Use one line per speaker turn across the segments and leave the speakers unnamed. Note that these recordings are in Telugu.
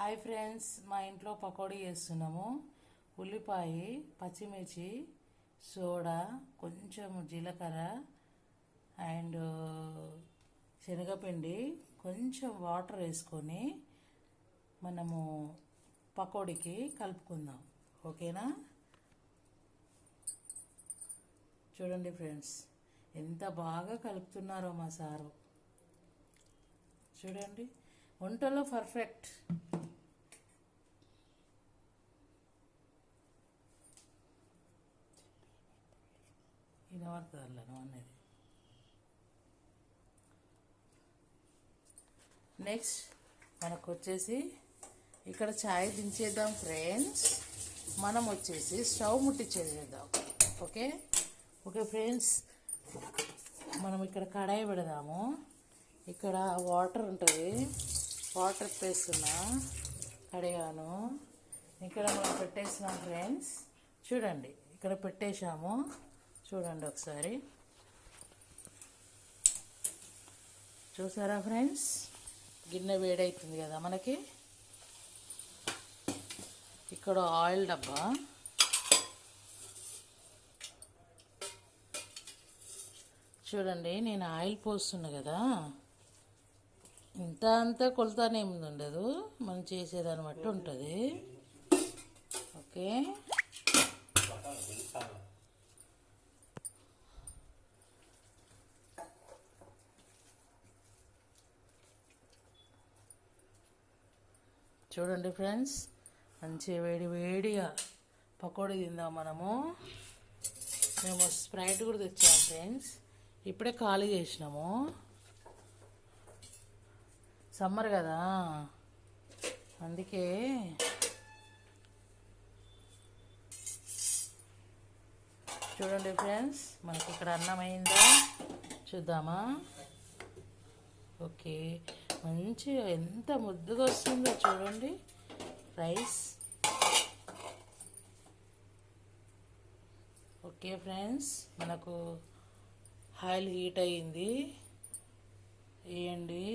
హాయ్ ఫ్రెండ్స్, మా ఇంట్లో పకోడీ చేస్తున్నాము. ఉల్లిపాయ, పచ్చిమిర్చి, సోడా, కొంచెం జీలకర్ర అండ్ శనగపిండి, కొంచెం వాటర్ వేసుకొని మనము పకోడీకి కలుపుకుందాం. ఓకేనా? చూడండి ఫ్రెండ్స్, ఎంత బాగా కలుపుతున్నారో మా సారు. చూడండి, వంటలో పర్ఫెక్ట్. వినబడుతుందిలే నువ్వు అనేది. నెక్స్ట్ మనకు వచ్చేసి ఇక్కడ ఛాయ్ దించేద్దాం ఫ్రెండ్స్. మనం వచ్చేసి స్టవ్ ముట్టించేద్దాం. ఓకే ఓకే ఫ్రెండ్స్, మనం ఇక్కడ కడాయి పెడదాము. ఇక్కడ వాటర్ ఉంటుంది, వాటర్ వేస్తున్నా కడిగాను. ఇక్కడ మనం పెట్టేసినాం ఫ్రెండ్స్. చూడండి, ఇక్కడ పెట్టేశాము. చూడండి ఒకసారి, చూసారా ఫ్రెండ్స్? గిన్నె వేడవుతుంది కదా మనకి. ఇక్కడ ఆయిల్ డబ్బా, చూడండి నేను ఆయిల్ పోస్తున్నా కదా. ఇంత అంతా కొలతనేమి ఉండదు, మనం చేసేదాన్ని బట్టి ఉంటుంది. ఓకే, చూడండి ఫ్రెండ్స్, మంచి వేడి వేడిగా పకోడీ తిందాం మనము. మేము స్ప్రైట్ కూడా తెచ్చాము ఫ్రెండ్స్, ఇప్పుడే ఖాళీ చేసినాము. సమ్మర్ కదా, అందుకే చూడండి ఫ్రెండ్స్, మనకి ఇక్కడ అన్నం అయిందా చూద్దామా? ఓకే, మంచిగా ఎంత ముద్దుగా వస్తుందో చూడండి రైస్. ఓకే ఫ్రెండ్స్, మనకు ఆయిల్ హీట్ అయ్యింది. వేయండి.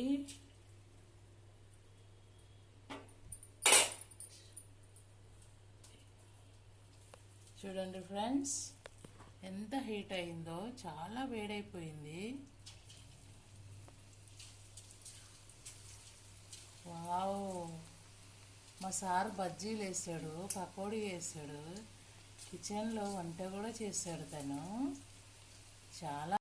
చూడండి ఫ్రెండ్స్, ఎంత హీట్ అయిందో, చాలా వేడైపోయింది. వావ్, మా సార్ బజ్జీలు వేసాడు, పకోడీ వేసాడు, కిచెన్లో వంట కూడా చేశాడు తను. చాలా